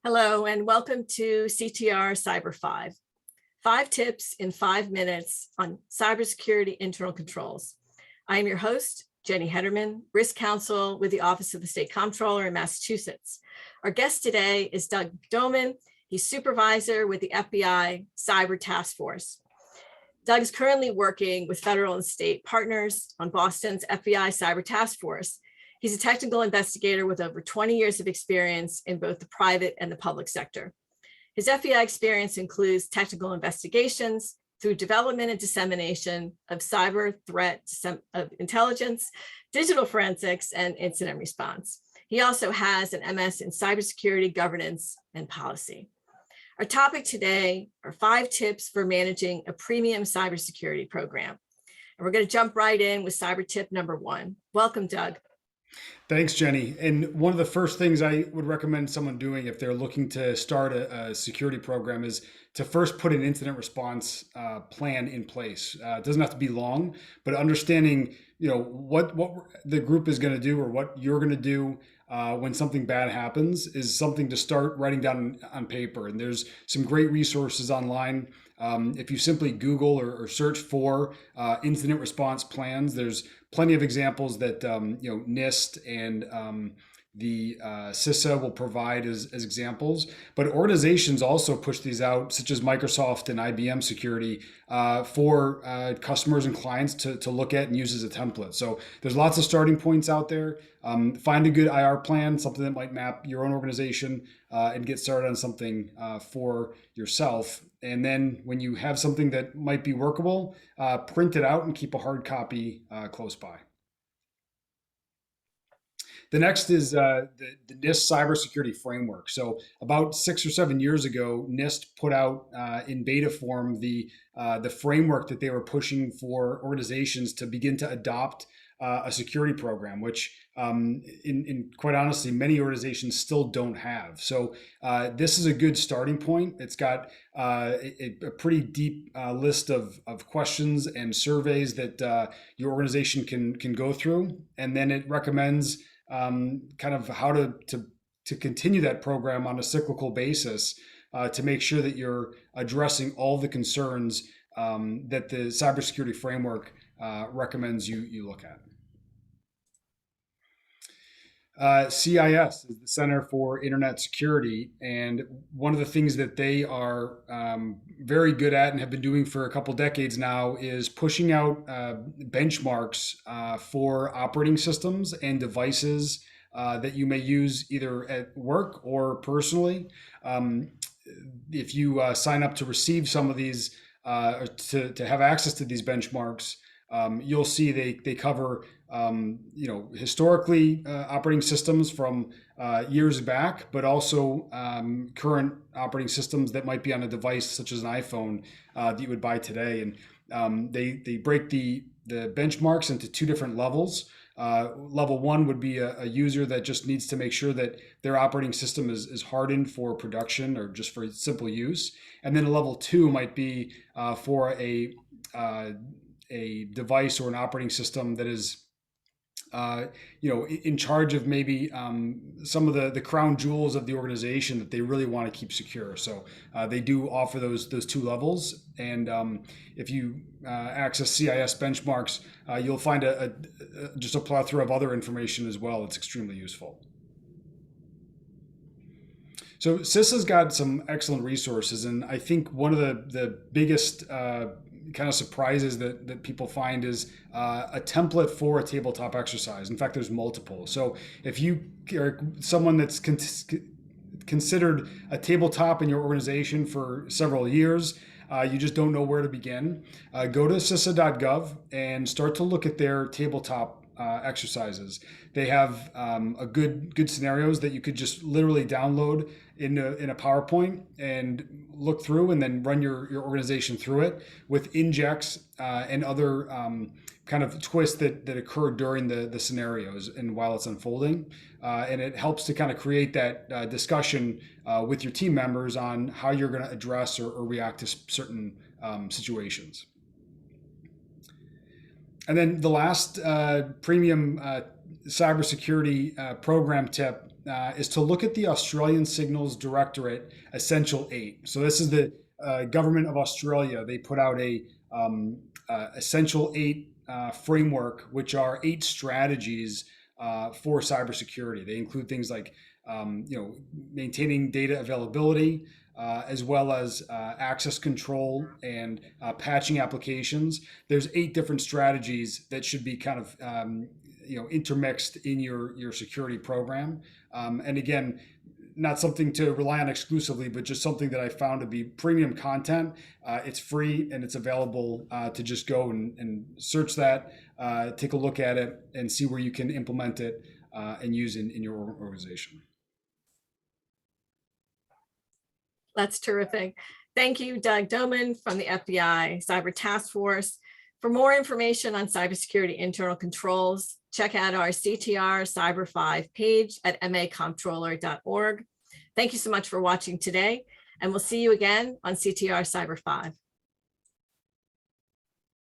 Hello, and welcome to CTR Cyber 5. 5 tips in 5 minutes on cybersecurity internal controls. I am your host, Jenny Hederman, Risk Counsel with the Office of the State Comptroller in Massachusetts. Our guest today is Domin. He's supervisor with the FBI Cyber Task Force. Doug is currently working with federal and state partners on Boston's FBI Cyber Task Force. He's a technical investigator with over 20 years of experience in both the private and the public sector. His FBI experience includes technical investigations through development and dissemination of cyber threat intelligence, digital forensics, and incident response. He also has an MS in cybersecurity governance and policy. Our topic today are 5 tips for managing a premium cybersecurity program. And we're going to jump right in with cyber tip number 1. Welcome, Doug. Thanks, Jenny. And one of the first things I would recommend someone doing if they're looking to start a security program is to first put an incident response plan in place. It doesn't have to be long, but understanding, what the group is going to do or what you're going to do when something bad happens is something to start writing down on paper. And there's some great resources online. If you simply Google or search for incident response plans, there's plenty of examples that NIST and the CISA will provide as examples, but organizations also push these out, such as Microsoft and IBM Security, for customers and clients to look at and use as a template. So there's lots of starting points out there. Find a good IR plan, something that might map your own organization, and get started on something for yourself. And then when you have something that might be workable, print it out and keep a hard copy close by. The next is the NIST Cybersecurity Framework. So about 6 or 7 years ago, NIST put out in beta form the framework that they were pushing for organizations to begin to adopt a security program, which in quite honestly, many organizations still don't have. So this is a good starting point. It's got a pretty deep list of questions and surveys that your organization can go through. And then it recommends kind of how to continue that program on a cyclical basis to make sure that you're addressing all the concerns that the cybersecurity framework recommends you look at. CIS is the Center for Internet Security, and one of the things that they are very good at and have been doing for a couple decades now is pushing out benchmarks for operating systems and devices that you may use either at work or personally. If you sign up to receive some of these, or to have access to these benchmarks, you'll see they cover historically operating systems from years back, but also current operating systems that might be on a device such as an iPhone that you would buy today. And they break the benchmarks into 2 different levels. Level 1 would be a user that just needs to make sure that their operating system is hardened for production or just for simple use. And then a level 2 might be for a device or an operating system that is in charge of maybe some of the crown jewels of the organization that they really want to keep secure. So they do offer those 2 levels. And if you access CIS benchmarks, you'll find just a plethora of other information as well. It's extremely useful. So CISA's got some excellent resources, and I think one of the biggest kind of surprises that people find is a template for a tabletop exercise. In fact, there's multiple. So if you are someone that's considered a tabletop in your organization for several years, you just don't know where to begin, go to CISA.gov and start to look at their tabletop exercises. They have a good scenarios that you could just literally download in a PowerPoint and look through, and then run your organization through it with injects and other kind of twists that occur during the scenarios and while it's unfolding. And it helps to kind of create that discussion with your team members on how you're going to address or react to certain situations. And then the last premium cybersecurity program tip is to look at the Australian Signals Directorate Essential 8. So this is the government of Australia. They put out a Essential 8 framework, which are 8 strategies for cybersecurity. They include things like maintaining data availability, as well as access control and patching applications. There's 8 different strategies that should be kind of intermixed in your security program. And again, not something to rely on exclusively, but just something that I found to be premium content. It's free and it's available to just go and search that, take a look at it, and see where you can implement it and use in your organization. That's terrific. Thank you, Doug Domin from the FBI Cyber Task Force. For more information on cybersecurity internal controls, check out our CTR Cyber 5 page at macomptroller.org. Thank you so much for watching today, and we'll see you again on CTR Cyber 5.